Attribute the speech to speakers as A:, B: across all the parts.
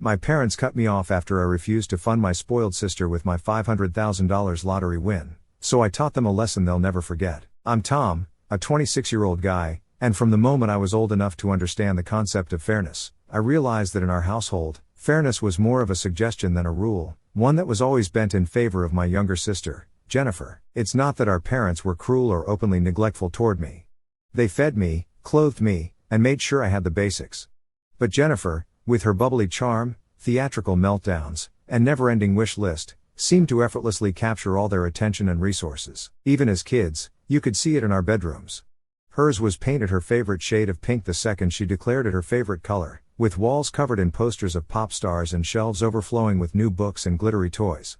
A: My parents cut me off after I refused to fund my spoiled sister with my $500,000 lottery win, so I taught them a lesson they'll never forget. I'm Tom, a 26-year-old guy, and from the moment I was old enough to understand the concept of fairness, I realized that in our household, fairness was more of a suggestion than a rule, one that was always bent in favor of my younger sister, Jennifer. It's not that our parents were cruel or openly neglectful toward me. They fed me, clothed me, and made sure I had the basics. But Jennifer, with her bubbly charm, theatrical meltdowns, and never-ending wish list, seemed to effortlessly capture all their attention and resources. Even as kids, you could see it in our bedrooms. Hers was painted her favorite shade of pink the second she declared it her favorite color, with walls covered in posters of pop stars and shelves overflowing with new books and glittery toys.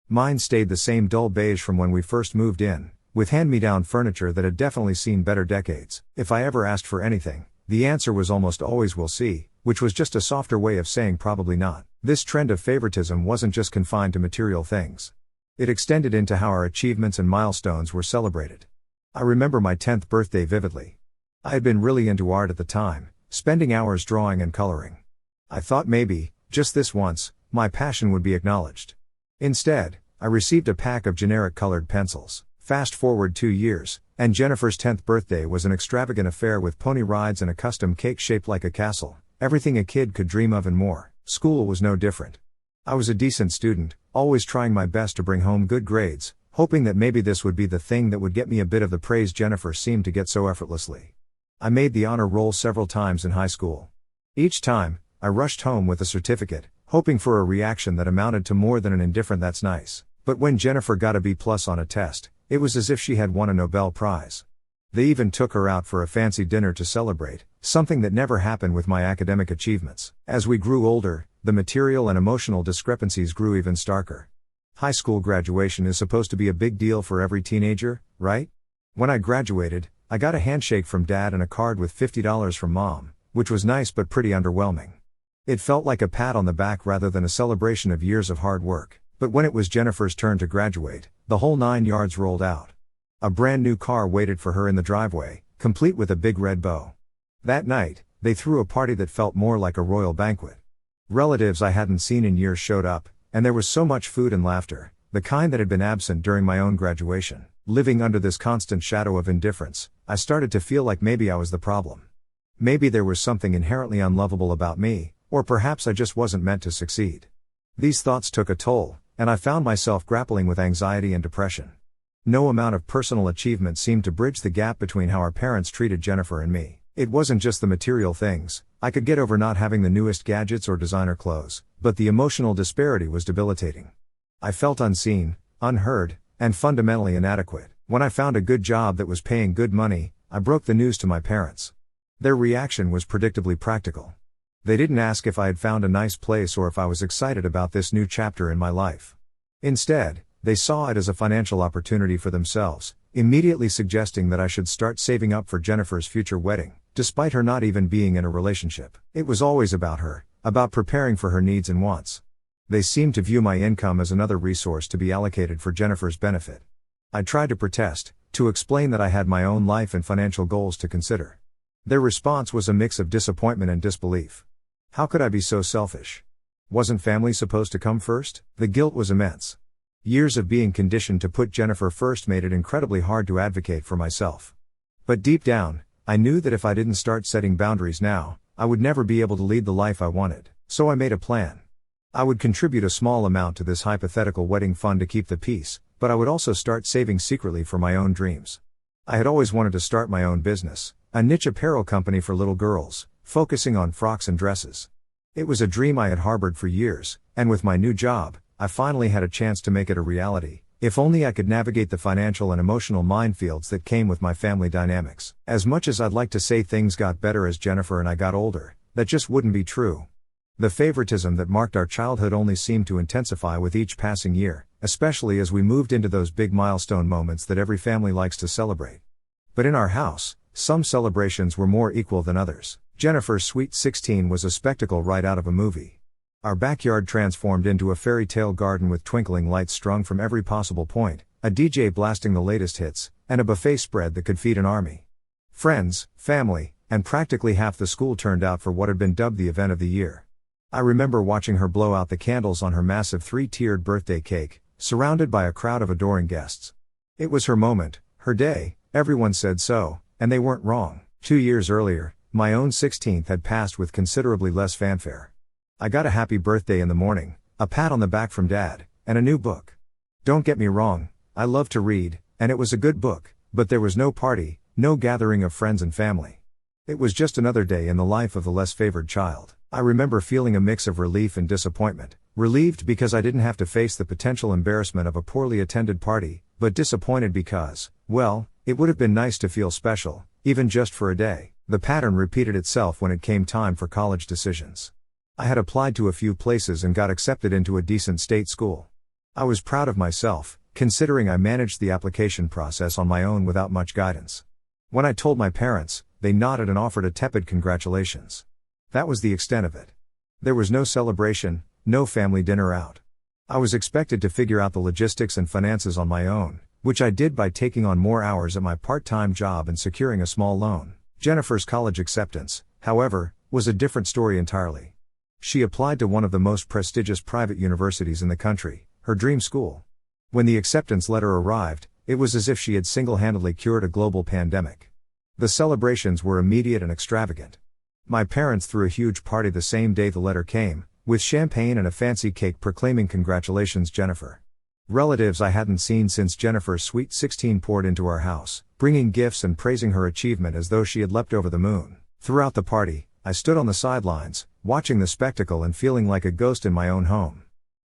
A: Mine stayed the same dull beige from when we first moved in, with hand-me-down furniture that had definitely seen better decades. If I ever asked for anything, the answer was almost always "we'll see," which was just a softer way of saying probably not. This trend of favoritism wasn't just confined to material things. It extended into how our achievements and milestones were celebrated. I remember my 10th birthday vividly. I had been really into art at the time, spending hours drawing and coloring. I thought maybe, just this once, my passion would be acknowledged. Instead, I received a pack of generic colored pencils. Fast forward 2 years, and Jennifer's 10th birthday was an extravagant affair with pony rides and a custom cake shaped like a castle, everything a kid could dream of and more. School was no different. I was a decent student, always trying my best to bring home good grades, hoping that maybe this would be the thing that would get me a bit of the praise Jennifer seemed to get so effortlessly. I made the honor roll several times in high school. Each time, I rushed home with a certificate, hoping for a reaction that amounted to more than an indifferent "that's nice." But when Jennifer got a B+ on a test, it was as if she had won a Nobel Prize. They even took her out for a fancy dinner to celebrate, something that never happened with my academic achievements. As we grew older, the material and emotional discrepancies grew even starker. High school graduation is supposed to be a big deal for every teenager, right? When I graduated, I got a handshake from Dad and a card with $50 from Mom, which was nice but pretty underwhelming. It felt like a pat on the back rather than a celebration of years of hard work. But when it was Jennifer's turn to graduate, the whole 9 yards rolled out. A brand new car waited for her in the driveway, complete with a big red bow. That night, they threw a party that felt more like a royal banquet. Relatives I hadn't seen in years showed up, and there was so much food and laughter, the kind that had been absent during my own graduation. Living under this constant shadow of indifference, I started to feel like maybe I was the problem. Maybe there was something inherently unlovable about me, or perhaps I just wasn't meant to succeed. These thoughts took a toll, and I found myself grappling with anxiety and depression. No amount of personal achievement seemed to bridge the gap between how our parents treated Jennifer and me. It wasn't just the material things. I could get over not having the newest gadgets or designer clothes, but the emotional disparity was debilitating. I felt unseen, unheard, and fundamentally inadequate. When I found a good job that was paying good money, I broke the news to my parents. Their reaction was predictably practical. They didn't ask if I had found a nice place or if I was excited about this new chapter in my life. Instead, they saw it as a financial opportunity for themselves, immediately suggesting that I should start saving up for Jennifer's future wedding, despite her not even being in a relationship. It was always about her, about preparing for her needs and wants. They seemed to view my income as another resource to be allocated for Jennifer's benefit. I tried to protest, to explain that I had my own life and financial goals to consider. Their response was a mix of disappointment and disbelief. How could I be so selfish? Wasn't family supposed to come first? The guilt was immense. Years of being conditioned to put Jennifer first made it incredibly hard to advocate for myself. But deep down, I knew that if I didn't start setting boundaries now, I would never be able to lead the life I wanted. So I made a plan. I would contribute a small amount to this hypothetical wedding fund to keep the peace, but I would also start saving secretly for my own dreams. I had always wanted to start my own business, a niche apparel company for little girls, focusing on frocks and dresses. It was a dream I had harbored for years, and with my new job, I finally had a chance to make it a reality, if only I could navigate the financial and emotional minefields that came with my family dynamics. As much as I'd like to say things got better as Jennifer and I got older, that just wouldn't be true. The favoritism that marked our childhood only seemed to intensify with each passing year, especially as we moved into those big milestone moments that every family likes to celebrate. But in our house, some celebrations were more equal than others. Jennifer's Sweet 16 was a spectacle right out of a movie. Our backyard transformed into a fairy tale garden with twinkling lights strung from every possible point, a DJ blasting the latest hits, and a buffet spread that could feed an army. Friends, family, and practically half the school turned out for what had been dubbed the event of the year. I remember watching her blow out the candles on her massive 3-tiered birthday cake, surrounded by a crowd of adoring guests. It was her moment, her day, everyone said so, and they weren't wrong. 2 years earlier, my own 16th had passed with considerably less fanfare. I got a happy birthday in the morning, a pat on the back from Dad, and a new book. Don't get me wrong, I love to read, and it was a good book, but there was no party, no gathering of friends and family. It was just another day in the life of the less favored child. I remember feeling a mix of relief and disappointment. Relieved because I didn't have to face the potential embarrassment of a poorly attended party, but disappointed because, well, it would have been nice to feel special, even just for a day. The pattern repeated itself when it came time for college decisions. I had applied to a few places and got accepted into a decent state school. I was proud of myself, considering I managed the application process on my own without much guidance. When I told my parents, they nodded and offered a tepid congratulations. That was the extent of it. There was no celebration, no family dinner out. I was expected to figure out the logistics and finances on my own, which I did by taking on more hours at my part-time job and securing a small loan. Jennifer's college acceptance, however, was a different story entirely. She applied to one of the most prestigious private universities in the country, her dream school. When the acceptance letter arrived, it was as if she had single-handedly cured a global pandemic. The celebrations were immediate and extravagant. My parents threw a huge party the same day the letter came, with champagne and a fancy cake proclaiming "Congratulations, Jennifer." Relatives I hadn't seen since Jennifer's sweet 16 poured into our house, bringing gifts and praising her achievement as though she had leapt over the moon. Throughout the party, I stood on the sidelines, watching the spectacle and feeling like a ghost in my own home.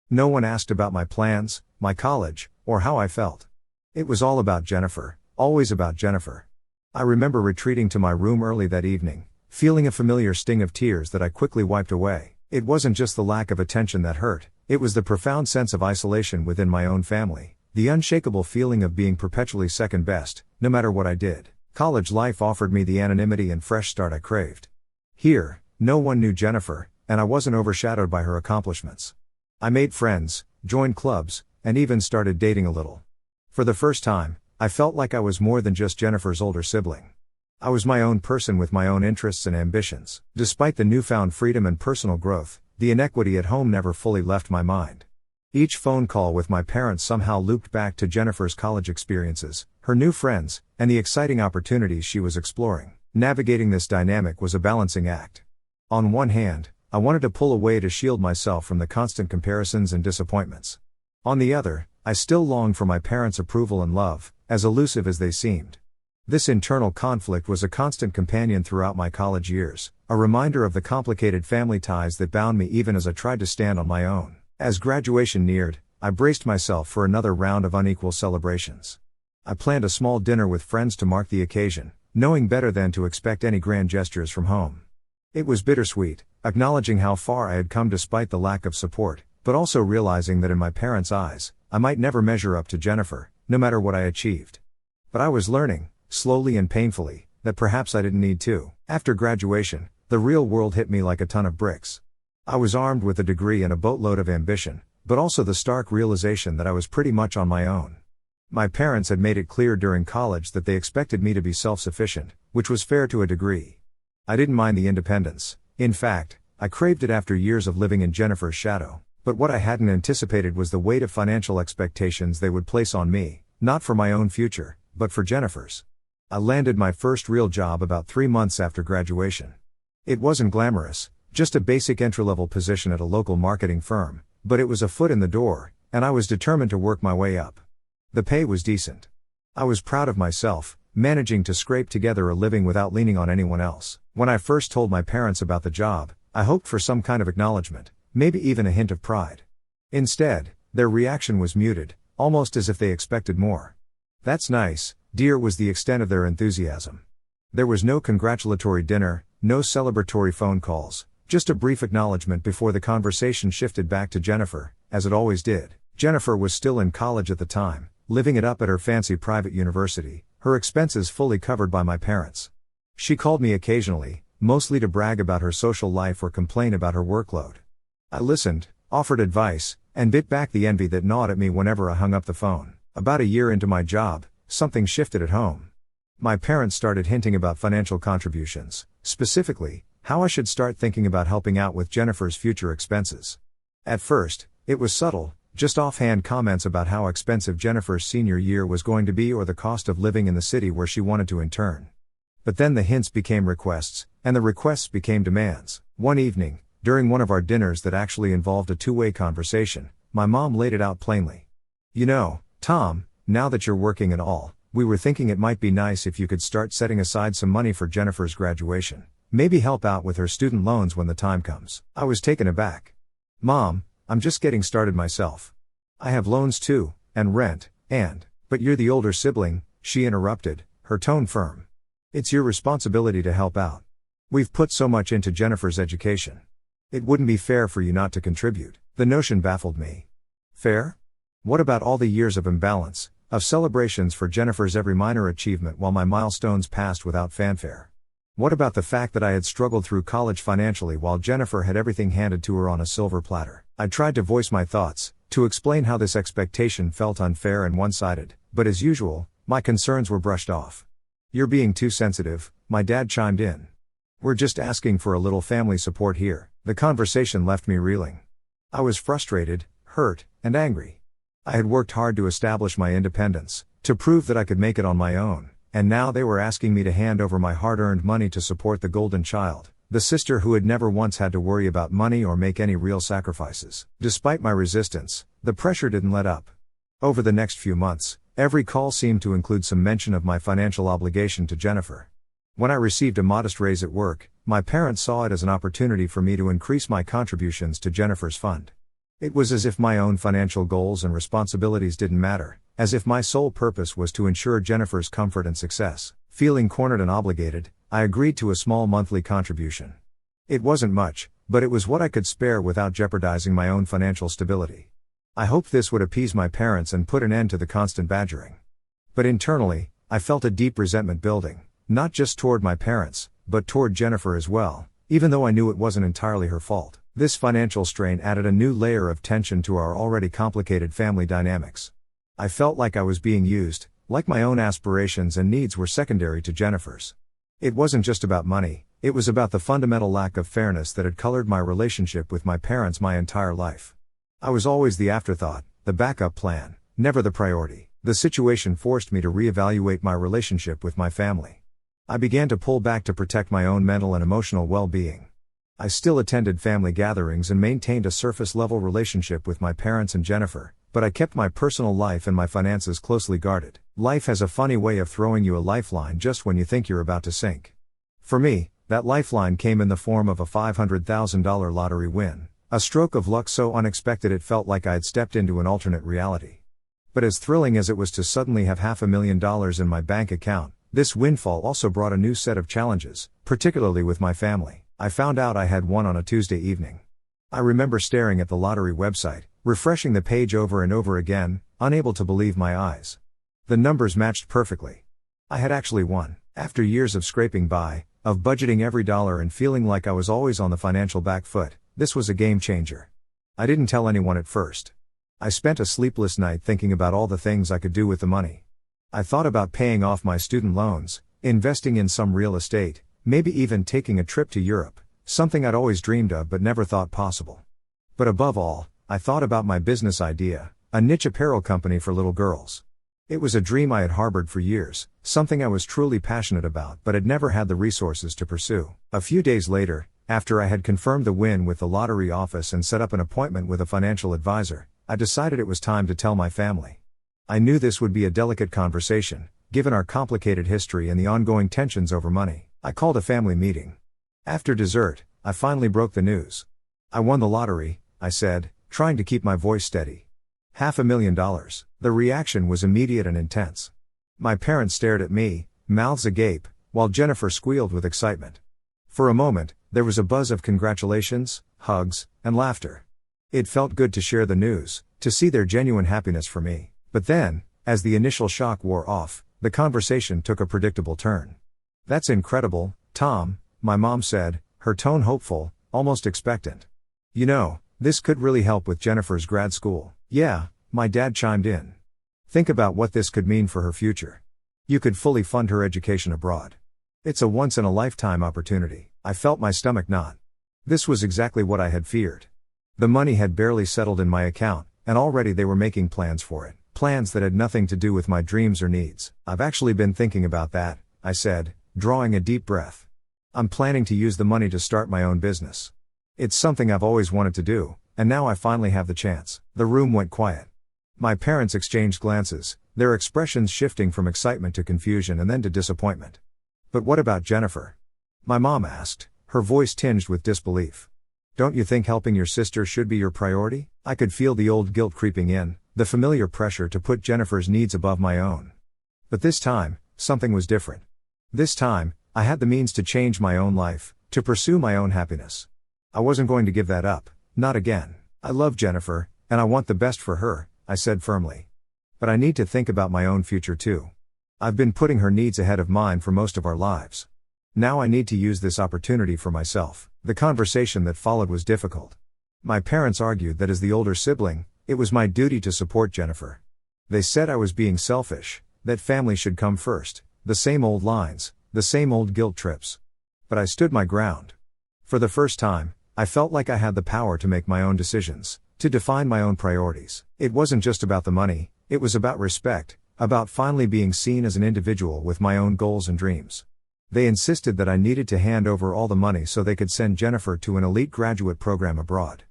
A: No one asked about my plans, my college, or how I felt. It was all about Jennifer, always about Jennifer. I remember retreating to my room early that evening, feeling a familiar sting of tears that I quickly wiped away. It wasn't just the lack of attention that hurt, it was the profound sense of isolation within my own family, the unshakable feeling of being perpetually second best, no matter what I did. College life offered me the anonymity and fresh start I craved. Here, no one knew Jennifer, and I wasn't overshadowed by her accomplishments. I made friends, joined clubs, and even started dating a little. For the first time, I felt like I was more than just Jennifer's older sibling. I was my own person with my own interests and ambitions. Despite the newfound freedom and personal growth, the inequity at home never fully left my mind. Each phone call with my parents somehow looped back to Jennifer's college experiences, her new friends, and the exciting opportunities she was exploring. Navigating this dynamic was a balancing act. On one hand, I wanted to pull away to shield myself from the constant comparisons and disappointments. On the other, I still longed for my parents' approval and love, as elusive as they seemed. This internal conflict was a constant companion throughout my college years, a reminder of the complicated family ties that bound me even as I tried to stand on my own. As graduation neared, I braced myself for another round of unequal celebrations. I planned a small dinner with friends to mark the occasion, knowing better than to expect any grand gestures from home. It was bittersweet, acknowledging how far I had come despite the lack of support, but also realizing that in my parents' eyes, I might never measure up to Jennifer, no matter what I achieved. But I was learning, slowly and painfully, that perhaps I didn't need to. After graduation, the real world hit me like a ton of bricks. I was armed with a degree and a boatload of ambition, but also the stark realization that I was pretty much on my own. My parents had made it clear during college that they expected me to be self-sufficient, which was fair to a degree. I didn't mind the independence. In fact, I craved it after years of living in Jennifer's shadow. But what I hadn't anticipated was the weight of financial expectations they would place on me, not for my own future, but for Jennifer's. I landed my first real job about 3 months after graduation. It wasn't glamorous, just a basic entry-level position at a local marketing firm, but it was a foot in the door, and I was determined to work my way up. The pay was decent. I was proud of myself, managing to scrape together a living without leaning on anyone else. When I first told my parents about the job, I hoped for some kind of acknowledgement, maybe even a hint of pride. Instead, their reaction was muted, almost as if they expected more. "That's nice, dear," was the extent of their enthusiasm. There was no congratulatory dinner, no celebratory phone calls, just a brief acknowledgement before the conversation shifted back to Jennifer, as it always did. Jennifer was still in college at the time, living it up at her fancy private university, her expenses fully covered by my parents. She called me occasionally, mostly to brag about her social life or complain about her workload. I listened, offered advice, and bit back the envy that gnawed at me whenever I hung up the phone. About a year into my job, something shifted at home. My parents started hinting about financial contributions, specifically, How I should start thinking about helping out with Jennifer's future expenses. At first, it was subtle, just offhand comments about how expensive Jennifer's senior year was going to be or the cost of living in the city where she wanted to intern. But then the hints became requests, and the requests became demands. One evening, during one of our dinners that actually involved a two-way conversation, my mom laid it out plainly. "You know, Tom, now that you're working and all, we were thinking it might be nice if you could start setting aside some money for Jennifer's graduation. Maybe help out with her student loans when the time comes." I was taken aback. "Mom, I'm just getting started myself. I have loans too, and rent, and..." "But you're the older sibling," she interrupted, her tone firm. "It's your responsibility to help out. We've put so much into Jennifer's education. It wouldn't be fair for you not to contribute." The notion baffled me. Fair? What about all the years of imbalance, of celebrations for Jennifer's every minor achievement while my milestones passed without fanfare? What about the fact that I had struggled through college financially while Jennifer had everything handed to her on a silver platter? I tried to voice my thoughts, to explain how this expectation felt unfair and one-sided, but as usual, my concerns were brushed off. "You're being too sensitive," my dad chimed in. "We're just asking for a little family support here." The conversation left me reeling. I was frustrated, hurt, and angry. I had worked hard to establish my independence, to prove that I could make it on my own, and now they were asking me to hand over my hard-earned money to support the golden child, the sister who had never once had to worry about money or make any real sacrifices. Despite my resistance, the pressure didn't let up. Over the next few months, every call seemed to include some mention of my financial obligation to Jennifer. When I received a modest raise at work, my parents saw it as an opportunity for me to increase my contributions to Jennifer's fund. It was as if my own financial goals and responsibilities didn't matter, as if my sole purpose was to ensure Jennifer's comfort and success. Feeling cornered and obligated, I agreed to a small monthly contribution. It wasn't much, but it was what I could spare without jeopardizing my own financial stability. I hoped this would appease my parents and put an end to the constant badgering. But internally, I felt a deep resentment building, not just toward my parents, but toward Jennifer as well, even though I knew it wasn't entirely her fault. This financial strain added a new layer of tension to our already complicated family dynamics. I felt like I was being used, like my own aspirations and needs were secondary to Jennifer's. It wasn't just about money, it was about the fundamental lack of fairness that had colored my relationship with my parents my entire life. I was always the afterthought, the backup plan, never the priority. The situation forced me to reevaluate my relationship with my family. I began to pull back to protect my own mental and emotional well-being. I still attended family gatherings and maintained a surface-level relationship with my parents and Jennifer, but I kept my personal life and my finances closely guarded. Life has a funny way of throwing you a lifeline just when you think you're about to sink. For me, that lifeline came in the form of a $500,000 lottery win, a stroke of luck so unexpected it felt like I had stepped into an alternate reality. But as thrilling as it was to suddenly have $500,000 in my bank account, this windfall also brought a new set of challenges, particularly with my family. I found out I had won on a Tuesday evening. I remember staring at the lottery website, refreshing the page over and over again, unable to believe my eyes. The numbers matched perfectly. I had actually won. After years of scraping by, of budgeting every dollar and feeling like I was always on the financial back foot, this was a game changer. I didn't tell anyone at first. I spent a sleepless night thinking about all the things I could do with the money. I thought about paying off my student loans, investing in some real estate, maybe even taking a trip to Europe, something I'd always dreamed of but never thought possible. But above all, I thought about my business idea, a niche apparel company for little girls. It was a dream I had harbored for years, something I was truly passionate about but had never had the resources to pursue. A few days later, after I had confirmed the win with the lottery office and set up an appointment with a financial advisor, I decided it was time to tell my family. I knew this would be a delicate conversation, given our complicated history and the ongoing tensions over money. I called a family meeting. After dessert, I finally broke the news. "I won the lottery," I said, trying to keep my voice steady. $500,000. The reaction was immediate and intense. My parents stared at me, mouths agape, while Jennifer squealed with excitement. For a moment, there was a buzz of congratulations, hugs, and laughter. It felt good to share the news, to see their genuine happiness for me. But then, as the initial shock wore off, the conversation took a predictable turn. "That's incredible, Tom," my mom said, her tone hopeful, almost expectant. "You know, this could really help with Jennifer's grad school." "Yeah," my dad chimed in. "Think about what this could mean for her future. You could fully fund her education abroad. It's a once-in-a-lifetime opportunity." I felt my stomach knot. This was exactly what I had feared. The money had barely settled in my account, and already they were making plans for it. Plans that had nothing to do with my dreams or needs. I've actually been thinking about that, I said, drawing a deep breath. I'm planning to use the money to start my own business. It's something I've always wanted to do, and now I finally have the chance. The room went quiet. My parents exchanged glances, their expressions shifting from excitement to confusion and then to disappointment. But what about Jennifer? My mom asked, her voice tinged with disbelief. Don't you think helping your sister should be your priority? I could feel the old guilt creeping in, the familiar pressure to put Jennifer's needs above my own. But this time, something was different. This time, I had the means to change my own life, to pursue my own happiness. I wasn't going to give that up, not again. I love Jennifer, and I want the best for her, I said firmly. But I need to think about my own future too. I've been putting her needs ahead of mine for most of our lives. Now I need to use this opportunity for myself. The conversation that followed was difficult. My parents argued that as the older sibling, it was my duty to support Jennifer. They said I was being selfish, that family should come first, the same old lines, the same old guilt trips. But I stood my ground. For the first time, I felt like I had the power to make my own decisions, to define my own priorities. It wasn't just about the money, it was about respect, about finally being seen as an individual with my own goals and dreams. They insisted that I needed to hand over all the money so they could send Jennifer to an elite graduate program abroad.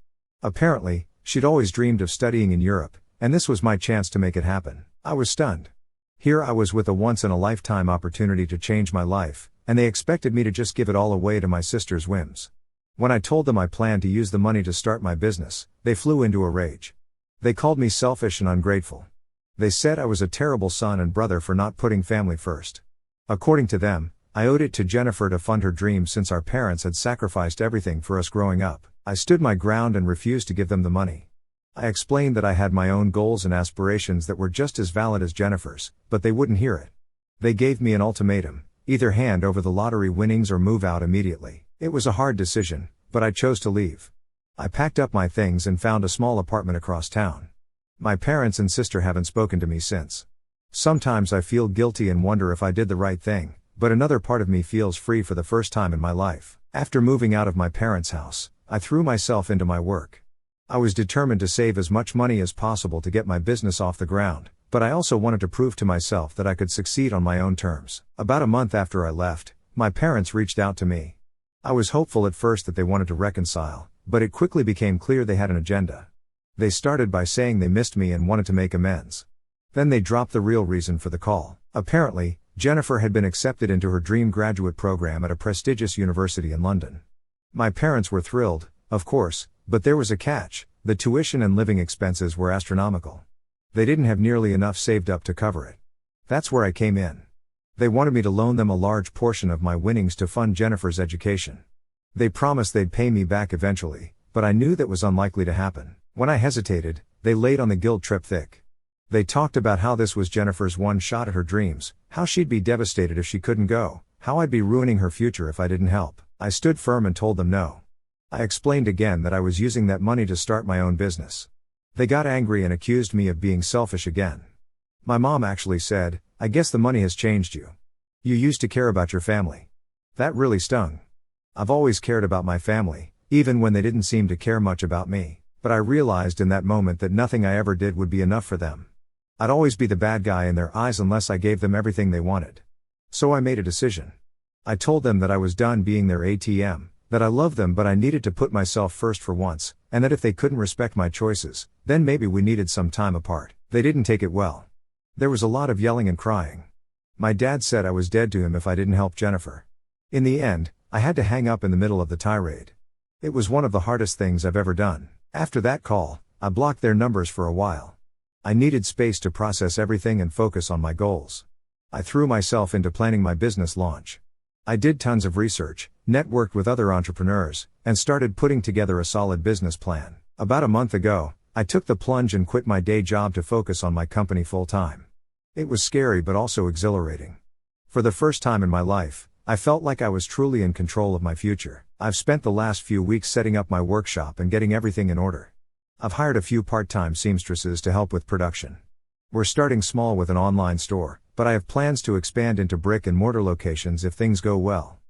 A: Apparently, she'd always dreamed of studying in Europe, and this was my chance to make it happen. I was stunned. Here I was with a once-in-a-lifetime opportunity to change my life, and they expected me to just give it all away to my sister's whims. When I told them I planned to use the money to start my business, they flew into a rage. They called me selfish and ungrateful. They said I was a terrible son and brother for not putting family first. According to them, I owed it to Jennifer to fund her dreams since our parents had sacrificed everything for us growing up. I stood my ground and refused to give them the money. I explained that I had my own goals and aspirations that were just as valid as Jennifer's, but they wouldn't hear it. They gave me an ultimatum, either hand over the lottery winnings or move out immediately. It was a hard decision, but I chose to leave. I packed up my things and found a small apartment across town. My parents and sister haven't spoken to me since. Sometimes I feel guilty and wonder if I did the right thing, but another part of me feels free for the first time in my life. After moving out of my parents' house, I threw myself into my work. I was determined to save as much money as possible to get my business off the ground, but I also wanted to prove to myself that I could succeed on my own terms. About a month after I left, my parents reached out to me. I was hopeful at first that they wanted to reconcile, but it quickly became clear they had an agenda. They started by saying they missed me and wanted to make amends. Then they dropped the real reason for the call. Apparently, Jennifer had been accepted into her dream graduate program at a prestigious university in London. My parents were thrilled, of course, but there was a catch: the tuition and living expenses were astronomical. They didn't have nearly enough saved up to cover it. That's where I came in. They wanted me to loan them a large portion of my winnings to fund Jennifer's education. They promised they'd pay me back eventually, but I knew that was unlikely to happen. When I hesitated, they laid on the guilt trip thick. They talked about how this was Jennifer's one shot at her dreams, how she'd be devastated if she couldn't go, how I'd be ruining her future if I didn't help. I stood firm and told them no. I explained again that I was using that money to start my own business. They got angry and accused me of being selfish again. My mom actually said, "I guess the money has changed you. You used to care about your family." That really stung. I've always cared about my family, even when they didn't seem to care much about me, but I realized in that moment that nothing I ever did would be enough for them. I'd always be the bad guy in their eyes unless I gave them everything they wanted. So I made a decision. I told them that I was done being their ATM, that I loved them but I needed to put myself first for once, and that if they couldn't respect my choices, then maybe we needed some time apart. They didn't take it well. There was a lot of yelling and crying. My dad said I was dead to him if I didn't help Jennifer. In the end, I had to hang up in the middle of the tirade. It was one of the hardest things I've ever done. After that call, I blocked their numbers for a while. I needed space to process everything and focus on my goals. I threw myself into planning my business launch. I did tons of research, networked with other entrepreneurs, and started putting together a solid business plan. About a month ago, I took the plunge and quit my day job to focus on my company full-time. It was scary but also exhilarating. For the first time in my life, I felt like I was truly in control of my future. I've spent the last few weeks setting up my workshop and getting everything in order. I've hired a few part-time seamstresses to help with production. We're starting small with an online store, but I have plans to expand into brick-and-mortar locations if things go well.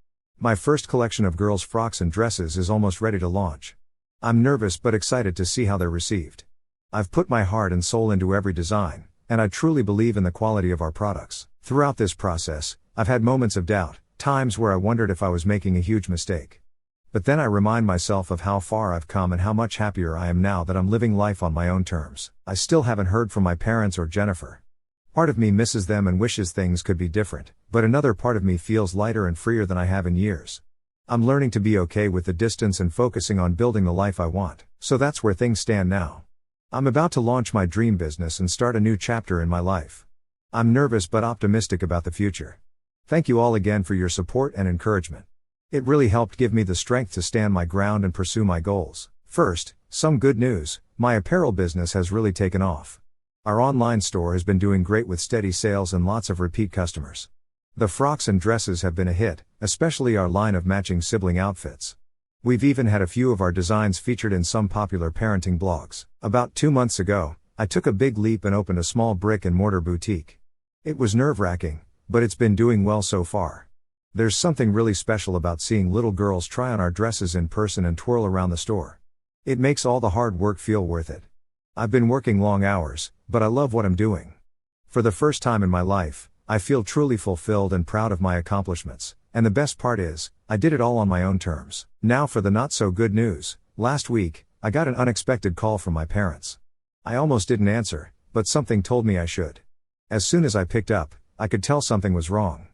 A: My first collection of girls' frocks and dresses is almost ready to launch. I'm nervous but excited to see how they're received. I've put my heart and soul into every design, and I truly believe in the quality of our products. Throughout this process, I've had moments of doubt, times where I wondered if I was making a huge mistake. But then I remind myself of how far I've come and how much happier I am now that I'm living life on my own terms. I still haven't heard from my parents or Jennifer. Part of me misses them and wishes things could be different, but another part of me feels lighter and freer than I have in years. I'm learning to be okay with the distance and focusing on building the life I want. So that's where things stand now. I'm about to launch my dream business and start a new chapter in my life. I'm nervous but optimistic about the future. Thank you all again for your support and encouragement. It really helped give me the strength to stand my ground and pursue my goals. First, some good news: my apparel business has really taken off. Our online store has been doing great with steady sales and lots of repeat customers. The frocks and dresses have been a hit, especially our line of matching sibling outfits. We've even had a few of our designs featured in some popular parenting blogs. About 2 months ago, I took a big leap and opened a small brick-and-mortar boutique. It was nerve-wracking, but it's been doing well so far. There's something really special about seeing little girls try on our dresses in person and twirl around the store. It makes all the hard work feel worth it. I've been working long hours, but I love what I'm doing. For the first time in my life, I feel truly fulfilled and proud of my accomplishments, and the best part is, I did it all on my own terms. Now for the not so good news. Last week, I got an unexpected call from my parents. I almost didn't answer, but something told me I should. As soon as I picked up, I could tell something was wrong.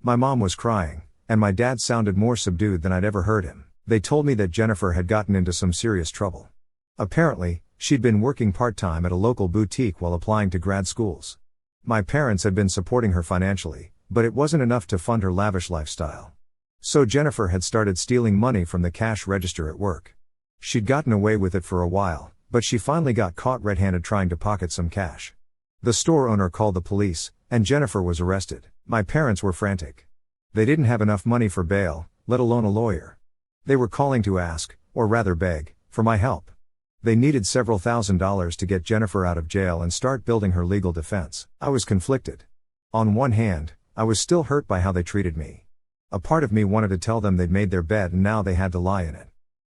A: My mom was crying, and my dad sounded more subdued than I'd ever heard him. They told me that Jennifer had gotten into some serious trouble. Apparently, she'd been working part-time at a local boutique while applying to grad schools. My parents had been supporting her financially, but it wasn't enough to fund her lavish lifestyle. So Jennifer had started stealing money from the cash register at work. She'd gotten away with it for a while, but she finally got caught red-handed trying to pocket some cash. The store owner called the police, and Jennifer was arrested. My parents were frantic. They didn't have enough money for bail, let alone a lawyer. They were calling to ask, or rather beg, for my help. They needed several $1,000s to get Jennifer out of jail and start building her legal defense. I was conflicted. On one hand, I was still hurt by how they treated me. A part of me wanted to tell them they'd made their bed and now they had to lie in it.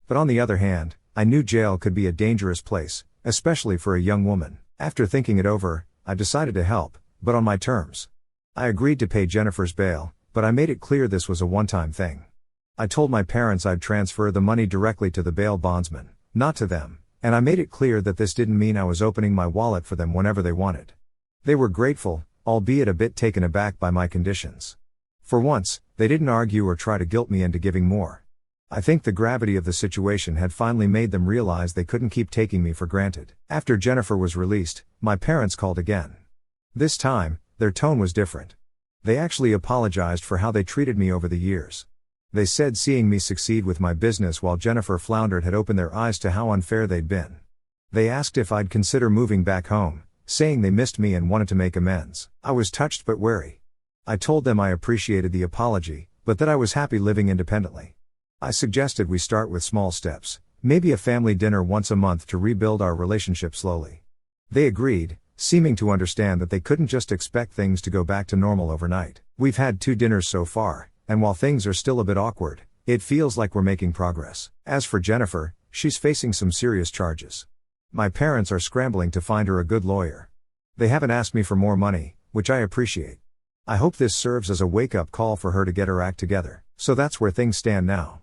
A: But on the other hand, I knew jail could be a dangerous place, especially for a young woman. After thinking it over, I decided to help, but on my terms. I agreed to pay Jennifer's bail, but I made it clear this was a one-time thing. I told my parents I'd transfer the money directly to the bail bondsman, not to them, and I made it clear that this didn't mean I was opening my wallet for them whenever they wanted. They were grateful, albeit a bit taken aback by my conditions. For once, they didn't argue or try to guilt me into giving more. I think the gravity of the situation had finally made them realize they couldn't keep taking me for granted. After Jennifer was released, my parents called again. This time, their tone was different. They actually apologized for how they treated me over the years. They said seeing me succeed with my business while Jennifer floundered had opened their eyes to how unfair they'd been. They asked if I'd consider moving back home, saying they missed me and wanted to make amends. I was touched but wary. I told them I appreciated the apology, but that I was happy living independently. I suggested we start with small steps, maybe a family dinner once a month to rebuild our relationship slowly. They agreed, seeming to understand that they couldn't just expect things to go back to normal overnight. We've had 2 dinners so far, and while things are still a bit awkward, it feels like we're making progress. As for Jennifer, she's facing some serious charges. My parents are scrambling to find her a good lawyer. They haven't asked me for more money, which I appreciate. I hope this serves as a wake-up call for her to get her act together. So that's where things stand now.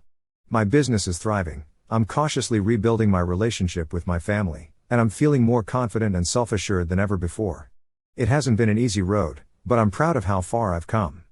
A: My business is thriving, I'm cautiously rebuilding my relationship with my family, and I'm feeling more confident and self-assured than ever before. It hasn't been an easy road, but I'm proud of how far I've come.